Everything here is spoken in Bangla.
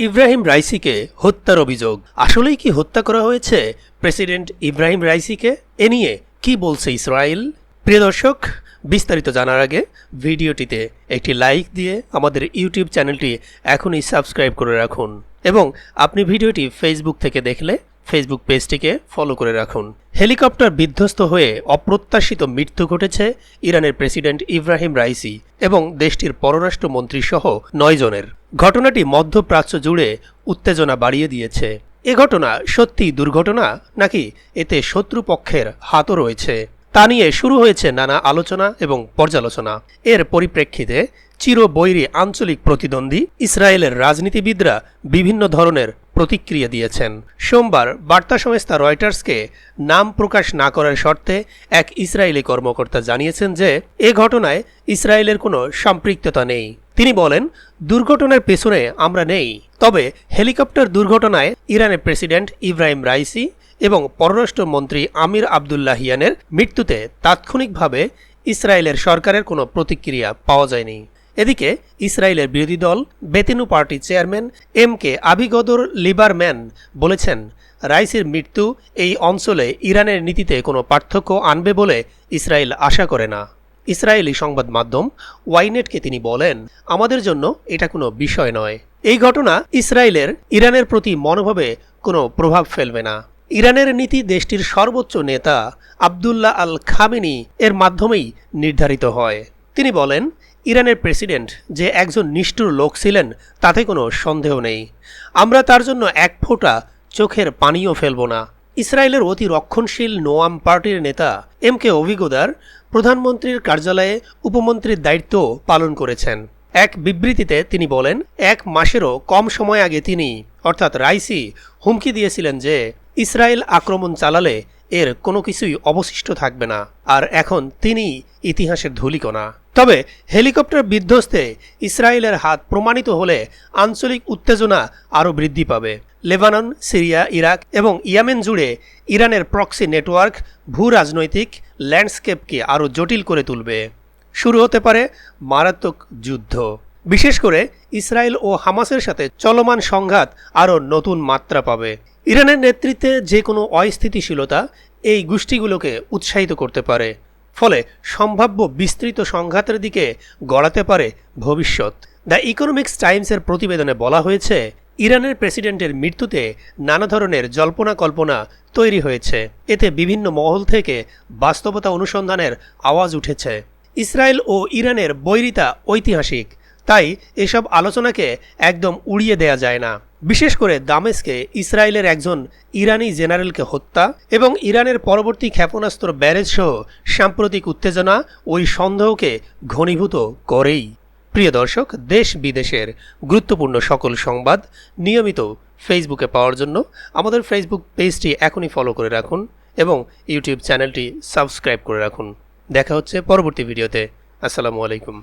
ইব্রাহিম রাইসিকে হত্যার অভিযোগ। আসলেই কি হত্যা করা হয়েছে প্রেসিডেন্ট ইব্রাহিম রাইসিকে? এ নিয়ে কি বলছে ইসরায়েল? প্রিয় দর্শক, বিস্তারিত জানার আগে ভিডিওটিতে একটি লাইক দিয়ে আমাদের ইউটিউব চ্যানেলটি এখনই সাবস্ক্রাইব করে রাখুন এবং আপনি ভিডিওটি ফেসবুক থেকে দেখলে ফেসবুক পেজটিকে ফলো করে রাখুন। হেলিকপ্টার বিধ্বস্ত হয়ে অপ্রত্যাশিত মৃত্যু ঘটেছে ইরানের প্রেসিডেন্ট ইব্রাহিম রাইসি এবং দেশটির পররাষ্ট্রমন্ত্রী সহ 9 জনের। ঘটনাটি মধ্যপ্রাচ্য জুড়ে উত্তেজনা বাড়িয়ে দিয়েছে। এ ঘটনা সত্যিই দুর্ঘটনা নাকি এতে শত্রুপক্ষের হাতও রয়েছে তা নিয়ে শুরু হয়েছে নানা আলোচনা এবং পর্যালোচনা। এর পরিপ্রেক্ষিতে চিরবৈরী আঞ্চলিক প্রতিদ্বন্দ্বী ইসরায়েলের রাজনীতিবিদরা বিভিন্ন ধরনের প্রতিক্রিয়া দিয়েছেন। সোমবার বার্তা সংস্থা রয়টার্সকে নাম প্রকাশ না করার শর্তে এক ইসরায়েলি কর্মকর্তা জানিয়েছেন যে এ ঘটনায় ইসরায়েলের কোনো সম্পৃক্ততা নেই। তিনি বলেন, দুর্ঘটনার পেছনে আমরা নেই, তবে হেলিকপ্টার দুর্ঘটনায় ইরানের প্রেসিডেন্ট ইব্রাহিম রাইসি এবং পররাষ্ট্রমন্ত্রী আমির আবদুল্লাহিয়ানের মৃত্যুতে তাৎক্ষণিকভাবে ইসরায়েলের সরকারের কোনো প্রতিক্রিয়া পাওয়া যায়নি। এদিকে ইসরায়েলের বিরোধী দল বেতেনু পার্টি চেয়ারম্যান এমকে আভিগদর লিবারম্যান বলেছেন, রাইসির মৃত্যু এই অঞ্চলে ইরানের নীতিতে কোনো পার্থক্য আনবে বলে ইসরায়েল আশা করে না। ইসরায়েলি সংবাদ মাধ্যম ওয়াইনেটকে তিনি বলেন, আমাদের জন্য এটা কোনো বিষয় নয়। এই ঘটনা ইসরায়েলের ইরানের প্রতি মনোভাবে কোনো প্রভাব ফেলবে না। ইরানের নীতি দেশটির সর্বোচ্চ নেতা আবদুল্লাহ আল খামেনি এর মাধ্যমেই নির্ধারিত হয়। তিনি বলেন, ইরানের প্রেসিডেন্ট যে একজন নিষ্ঠুর লোক ছিলেন তাতে কোনো সন্দেহ নেই। আমরা তার জন্য এক ফোঁটা চোখের পানিও ফেলব না। ইসরায়েলের অতি রক্ষণশীল নোয়াম পার্টির নেতা এমকে অভিগদার প্রধানমন্ত্রীর কার্যালয়ে উপমন্ত্রীর দায়িত্ব পালন করেছেন। এক বিবৃতিতে তিনি বলেন, 1 মাসেরও কম সময় আগে তিনি অর্থাৎ রাইসি হুমকি দিয়েছিলেন যে ইসরায়েল আক্রমণ চালালে এর কোনো কিছুই অবশিষ্ট থাকবে না, আর এখন তিনি ইতিহাসের ধূলিকণা। তবে হেলিকপ্টার বিধ্বস্তে ইসরায়েলের হাত প্রমাণিত হলে আঞ্চলিক উত্তেজনা আরও বৃদ্ধি পাবে। লেবানন, সিরিয়া, ইরাক এবং ইয়েমেন জুড়ে ইরানের প্রক্সি নেটওয়ার্ক ভূ রাজনৈতিক ল্যান্ডস্কেপকে আরও জটিল করে তুলবে। শুরু হতে পারে মারাত্মক যুদ্ধ। বিশেষ করে ইসরায়েল ও হামাসের সাথে চলমান সংঘাত আরও নতুন মাত্রা পাবে। ইরানের নেতৃত্বে যে কোনো অস্থিতিশীলতা এই গোষ্ঠীগুলোকে উৎসাহিত করতে পারে, ফলে সম্ভাব্য বিস্তৃত সংঘাতের দিকে গড়াতে পারে ভবিষ্যৎ। দ্য ইকোনমিক্স টাইমসের প্রতিবেদনে বলা হয়েছে, ইরানের প্রেসিডেন্টের মৃত্যুতে নানা ধরনের জল্পনা কল্পনা তৈরি হয়েছে। এতে বিভিন্ন মহল থেকে বাস্তবতা অনুসন্ধানের আওয়াজ উঠেছে। ইসরায়েল ও ইরানের বৈরিতা ঐতিহাসিক, তাই এসব আলোচনাকে একদম উড়িয়ে দেয়া যায় না। বিশেষ করে দামেস্কে ইসরায়েলের একজন ইরানি জেনারেলকে হত্যা এবং ইরানের পরবর্তী ক্ষেপণাস্ত্র ব্যারেজ সহ সাম্প্রতিক উত্তেজনা ওই সন্দেহকে ঘনীভূত করেই। প্রিয় দর্শক, দেশ বিদেশের গুরুত্বপূর্ণ সকল সংবাদ নিয়মিত ফেসবুকে পাওয়ার জন্য আমাদের ফেসবুক পেজটি এখনই ফলো করে রাখুন এবং ইউটিউব চ্যানেলটি সাবস্ক্রাইব করে রাখুন। দেখা হচ্ছে পরবর্তী ভিডিওতে। আসসালামু আলাইকুম।